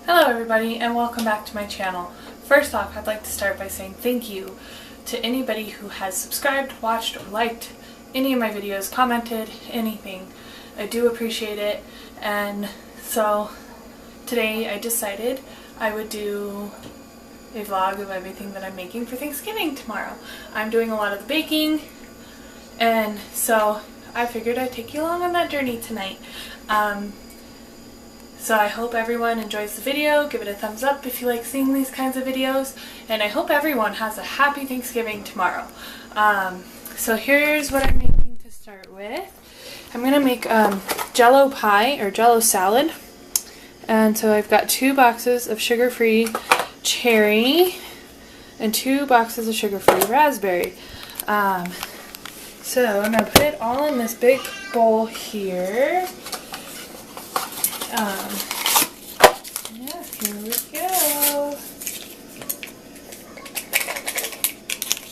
Hello everybody and welcome back to my channel. First off, I'd like to start by saying thank you to anybody who has subscribed, watched, or liked any of my videos, commented, anything. I do appreciate it, and so today I decided I would do a vlog of everything that I'm making for Thanksgiving tomorrow. I'm doing a lot of the baking, and so I figured I'd take you along on that journey tonight. So I hope everyone enjoys the video. Give it a thumbs up if you like seeing these kinds of videos, and I hope everyone has a happy Thanksgiving tomorrow. So here's what I'm making to start with. I'm going to make Jell-O pie or Jell-O salad, and so I've got 2 boxes of sugar-free cherry and 2 boxes of sugar-free raspberry. So I'm going to put it all in this big bowl here. Yeah, here we go.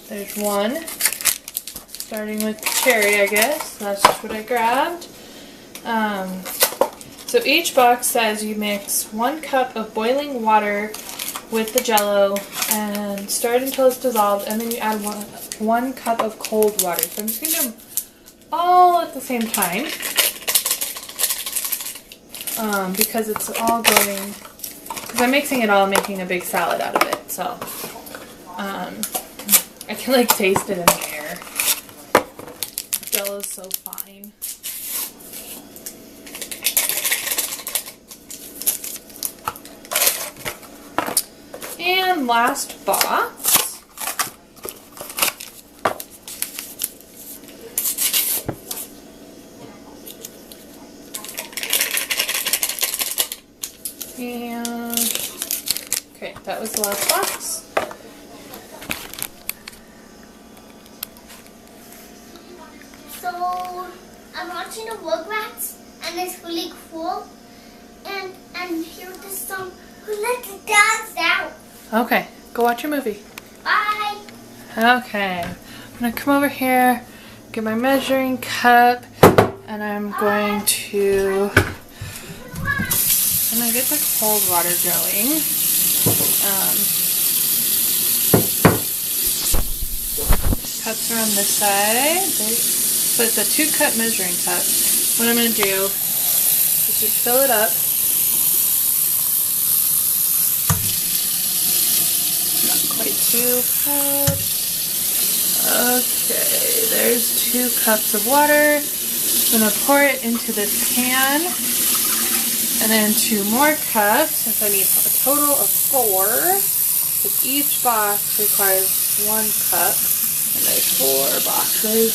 There's one. Starting with cherry, I guess. That's just what I grabbed. So each box says you mix 1 cup of boiling water with the Jell-O and stir it until it's dissolved, and then you add 1 cup of cold water. So I'm just going to do them all at the same time. Because it's all going, because I'm mixing it all, making a big salad out of it, so I can like taste it in the air. Jell-O's so fine. And last box. And okay, that was the last box. So I'm watching the Rugrats, and it's really cool. And hear this song, "Who Let the Dogs Out." Okay, go watch your movie. Bye. Okay, I'm gonna come over here, get my measuring cup, and I'm going to get the cold water going. Cups are on this side. So it's a 2-cup measuring cup. What I'm going to do is just fill it up. Not quite 2 cups. Okay, there's 2 cups of water. I'm going to pour it into this pan. And then 2 more cups, since I need a total of 4, because each box requires 1 cup, and there's 4 boxes.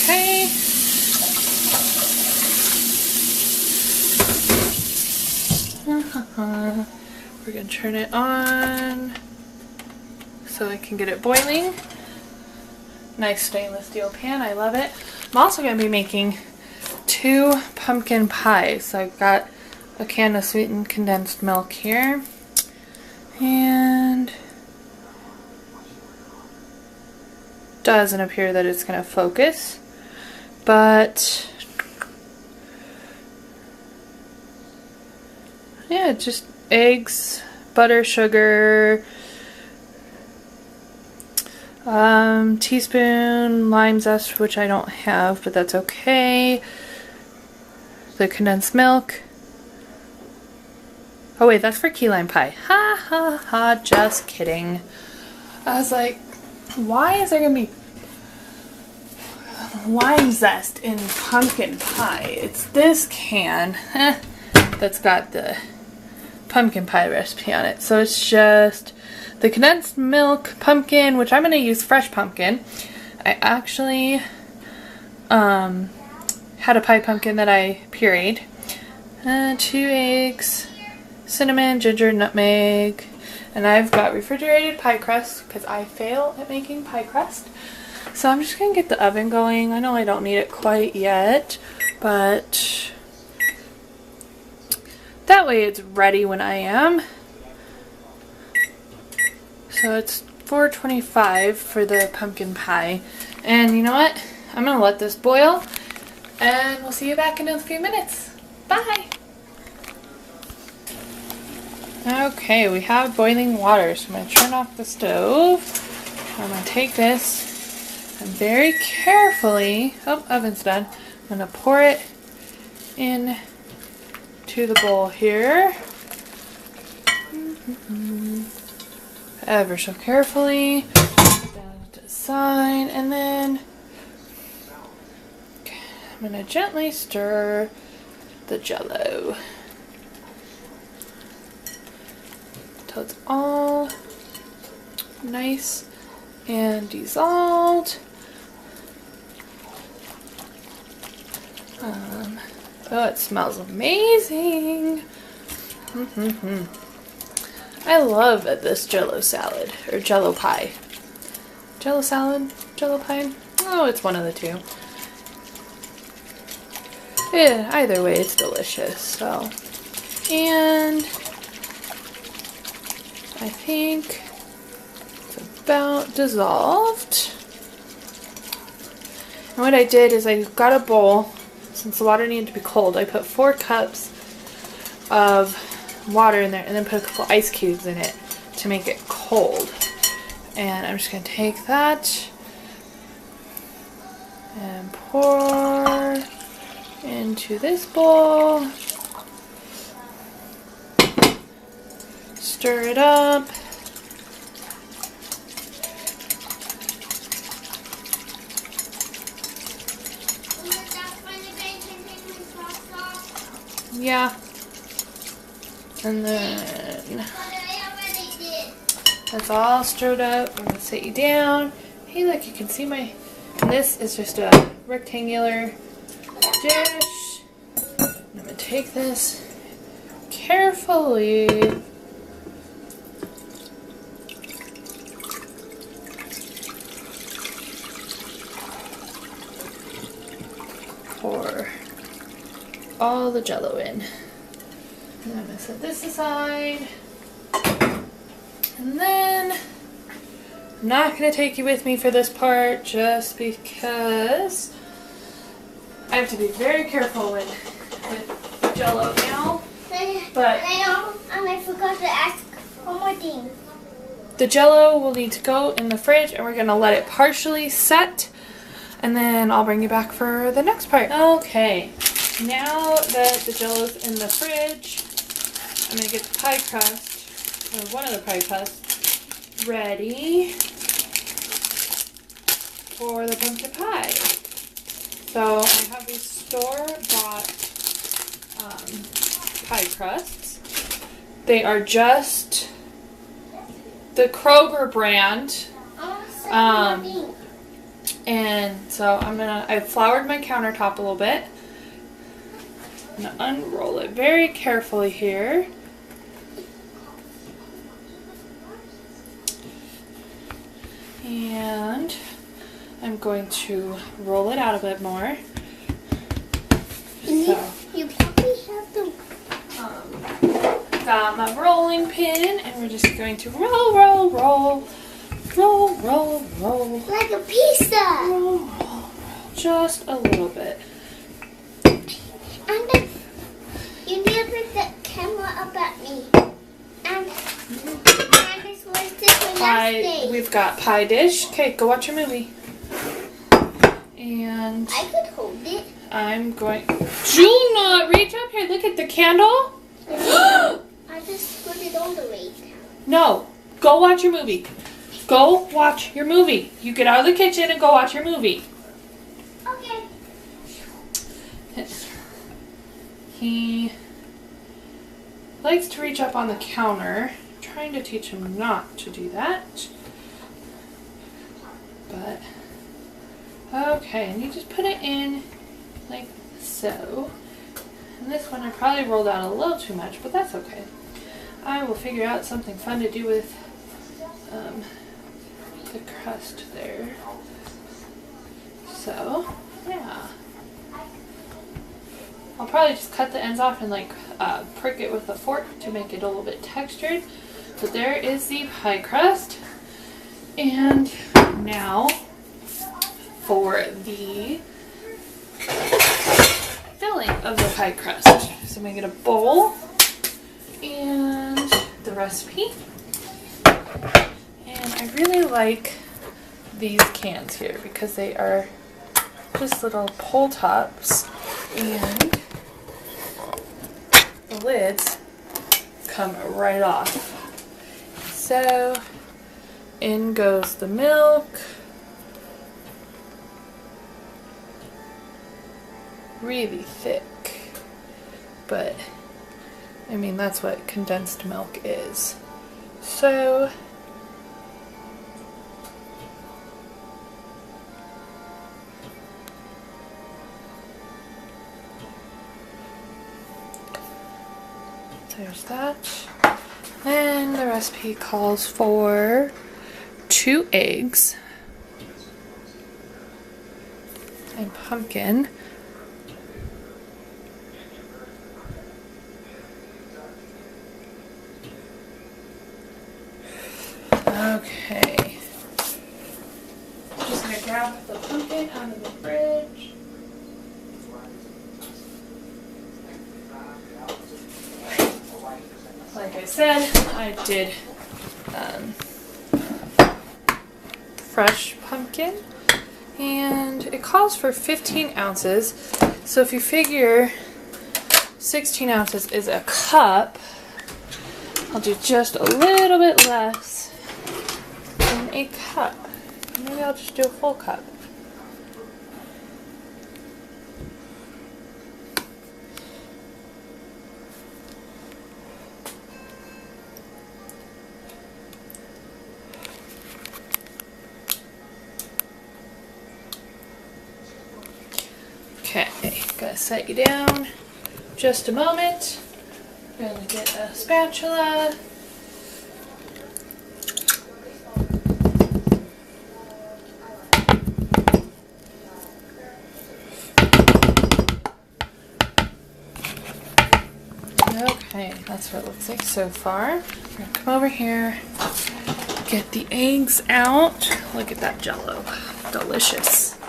Okay. We're going to turn it on so I can get it boiling. Nice stainless steel pan, I love it. I'm also going to be making 2 pumpkin pies. So I've got a can of sweetened condensed milk here. And doesn't appear that it's going to focus, but yeah, just eggs, butter, sugar, teaspoon lime zest, which I don't have, but that's okay. The condensed milk. Oh wait, that's for key lime pie. Ha ha ha, just kidding. I was like, why is there gonna be lime zest in pumpkin pie? It's this can that's got the pumpkin pie recipe on it. So it's just the condensed milk, pumpkin, which I'm going to use fresh pumpkin. I actually had a pie pumpkin that I pureed. 2 eggs, cinnamon, ginger, nutmeg, and I've got refrigerated pie crust because I fail at making pie crust. So I'm just going to get the oven going. I know I don't need it quite yet, but that way it's ready when I am. So it's $4.25 for the pumpkin pie, And you know what? I'm going to let this boil, and we'll see you back in a few minutes. Bye! Okay, we have boiling water, so I'm going to turn off the stove. I'm going to take this and very carefully, oh, oven's done. I'm going to pour it in to the bowl here. Ever so carefully. Down to the side, and then I'm going to gently stir the Jell-O till it's all nice and dissolved. Oh, it smells amazing. I love this Jell-O salad, or Jell-O pie. Jell-O salad? Jell-O pie? Oh, it's one of the two. Yeah, either way, it's delicious. So, and I think it's about dissolved. And what I did is I got a bowl. Since the water needed to be cold, I put 4 cups of water in there and then put a couple ice cubes in it to make it cold. And I'm just going to take that and pour into this bowl. Stir it up. Yeah. And then that's all stirred up. I'm going to sit you down. Hey, look, you can see my... And this is just a rectangular dish. I'm going to take this carefully. Pour all the Jell-O in. And I'm going to set this aside. And then I'm not going to take you with me for this part just because I have to be very careful with Jell-O now. But I forgot to ask one more thing. The Jell-O will need to go in the fridge, and we're going to let it partially set, and then I'll bring you back for the next part. Okay, now that the Jell-O's in the fridge, I'm going to get the pie crust, or one of the pie crusts, ready for the pumpkin pie. So I have these store-bought pie crusts. They are just the Kroger brand. And so I've floured my countertop a little bit. I'm going to unroll it very carefully here. And I'm going to roll it out a bit more. So, you probably have to. Got my rolling pin, and we're just going to roll, roll, roll, roll, roll, roll. Like a pizza. Roll, roll, roll. Just a little bit. And then you need to put the camera up at me. And this was the last day. We've got pie dish. Okay, go watch your movie. And I could hold it. I'm going. Juna, reach up here. Look at the candle. I just put it on the way. No, go watch your movie. Go watch your movie. You get out of the kitchen and go watch your movie. Okay. He likes to reach up on the counter. I'm trying to teach him not to do that. But, okay, and you just put it in like so. And this one I probably rolled out a little too much, but that's okay. I will figure out something fun to do with the crust there. So, yeah. I'll probably just cut the ends off and like prick it with a fork to make it a little bit textured. But there is the pie crust. And now for the filling of the pie crust. So I'm going to get a bowl and the recipe. And I really like these cans here because they are just little pull tops and the lids come right off. So in goes the milk. Really thick, but I mean that's what condensed milk is. So there's that. And the recipe calls for 2 eggs and pumpkin. Okay. Just gonna grab the pumpkin out of the fridge. Like I said, I did fresh pumpkin, and it calls for 15 ounces. So if you figure 16 ounces is a cup, I'll do just a little bit less than a cup. Maybe I'll just do a full cup. Okay, gonna set you down just a moment. Gonna get a spatula. Okay, that's what it looks like so far. We're gonna come over here, get the eggs out. Look at that Jell-O, delicious.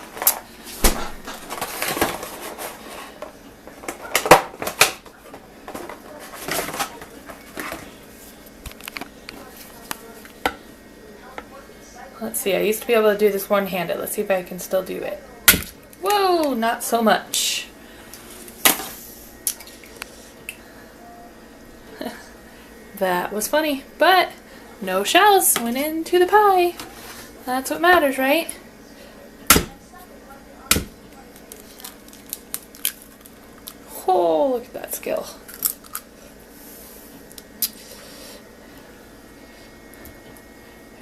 Let's see, I used to be able to do this one-handed. Let's see if I can still do it. Whoa, not so much. That was funny, but no shells went into the pie. That's what matters, right? Oh, look at that skill.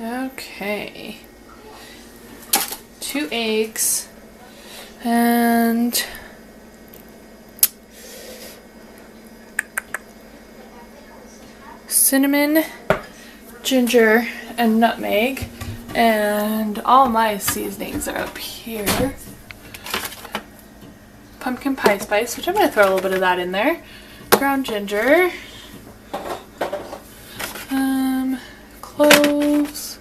Okay. 2 eggs and cinnamon, ginger, and nutmeg, and all my seasonings are up here. Pumpkin pie spice, which I'm going to throw a little bit of that in there. Ground ginger, cloves,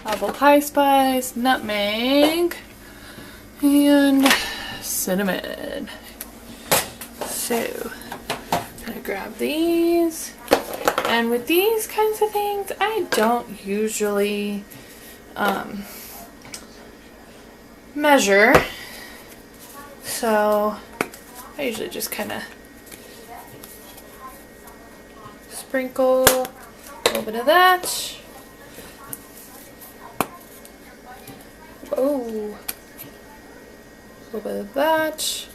apple pie spice, nutmeg, and cinnamon. So, I'm going to grab these. And with these kinds of things, I don't usually measure. So, I usually just kind of sprinkle a little bit of that. Whoa. A little bit of that.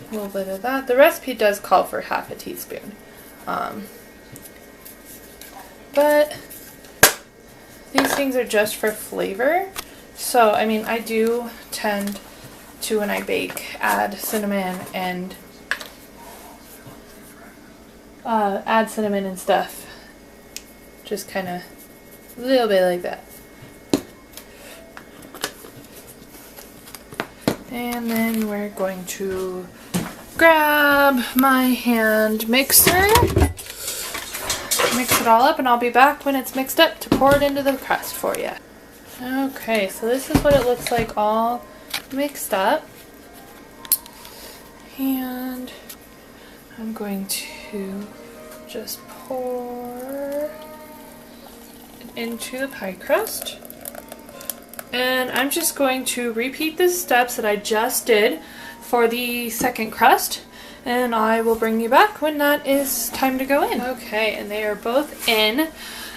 A little bit of that. The recipe does call for half a teaspoon. But these things are just for flavor. So, I mean, I do tend to, when I bake, add cinnamon and stuff. Just kind of a little bit like that. And then we're going to grab my hand mixer. mix it all up, and I'll be back when it's mixed up to pour it into the crust for you. Okay, so this is what it looks like all mixed up. And I'm going to just pour it into the pie crust. And I'm just going to repeat the steps that I just did for the second crust. And I will bring you back when that is time to go in. Okay, and they are both in.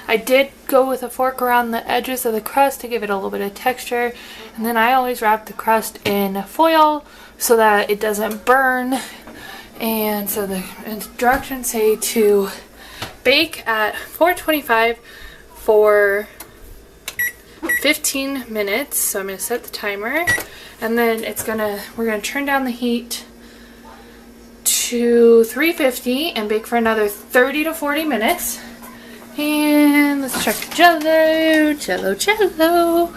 I did go with a fork around the edges of the crust to give it a little bit of texture. And then I always wrap the crust in foil so that it doesn't burn. And so the instructions say to bake at 425 for 15 minutes. So I'm going to set the timer. And then we're going to turn down the heat to 350 and bake for another 30 to 40 minutes. And let's check the jello. Jello.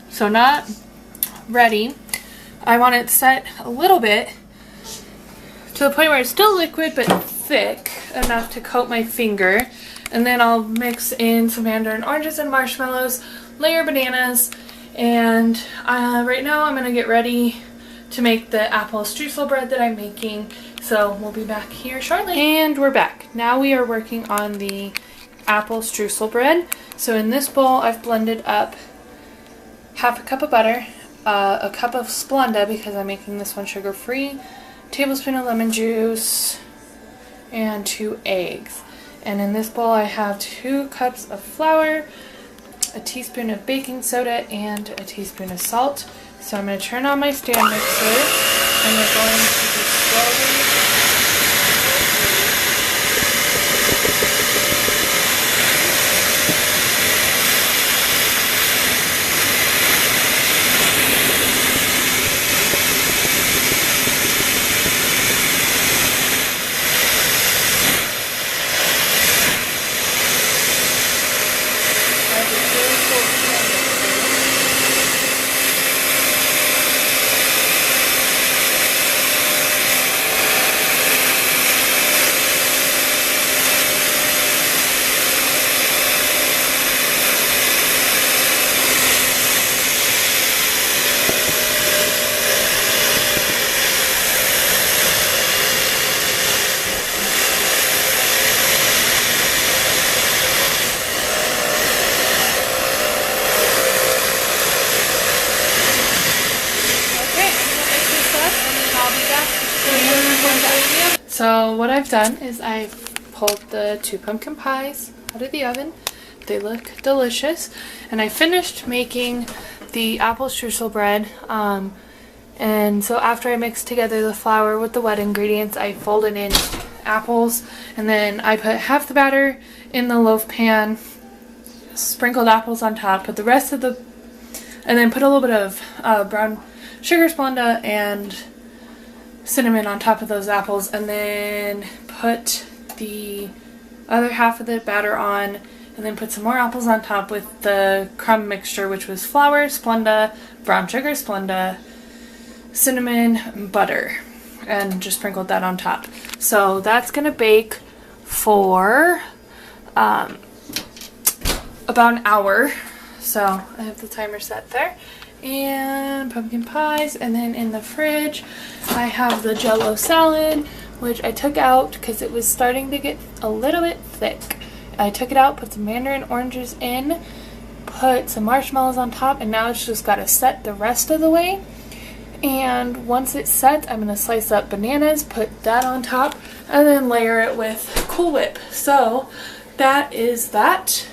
So not ready. I want it set a little bit to the point where it's still liquid but thick enough to coat my finger. And then I'll mix in some mandarin oranges and marshmallows, layer bananas, and right now I'm going to get ready to make the apple streusel bread that I'm making. So we'll be back here shortly. And we're back. Now we are working on the apple streusel bread. So in this bowl I've blended up half a cup of butter, a cup of Splenda because I'm making this one sugar-free, tablespoon of lemon juice, and 2 eggs. And in this bowl I have 2 cups of flour, a teaspoon of baking soda, and a teaspoon of salt. So I'm going to turn on my stand mixer, and we're going to just slowly So what I've done is I've pulled the 2 pumpkin pies out of the oven. They look delicious. And I finished making the apple streusel bread. And so after I mixed together the flour with the wet ingredients, I folded in apples. And then I put half the batter in the loaf pan, sprinkled apples on top, put the rest of the... and then put a little bit of brown sugar Splenda and cinnamon on top of those apples, and then put the other half of the batter on, and then put some more apples on top with the crumb mixture, which was flour, Splenda, brown sugar Splenda, cinnamon, and butter, and just sprinkled that on top. So that's gonna bake for about an hour. So I have the timer set there. And pumpkin pies, and then in the fridge I have the Jello salad, which I took out because it was starting to get a little bit thick. I took it out, put some mandarin oranges in, put some marshmallows on top, and now it's just got to set the rest of the way. And once it's set, I'm going to slice up bananas, put that on top, and then layer it with Cool Whip. So that is that.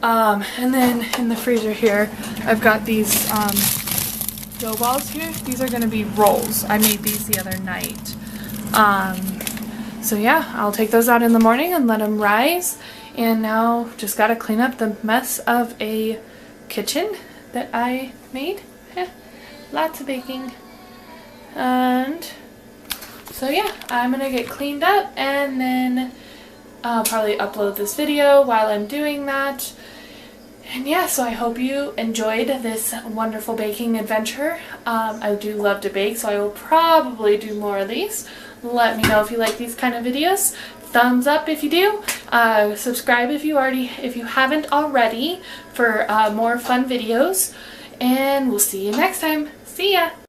And then in the freezer here, I've got these dough balls here. These are going to be rolls. I made these the other night. So yeah, I'll take those out in the morning and let them rise. And now just got to clean up the mess of a kitchen that I made. Lots of baking. And so yeah, I'm going to get cleaned up, and then I'll probably upload this video while I'm doing that. And yeah, so I hope you enjoyed this wonderful baking adventure. I do love to bake, so I will probably do more of these. Let me know if you like these kind of videos. Thumbs up if you do. Subscribe if you haven't already for more fun videos. And we'll see you next time. See ya!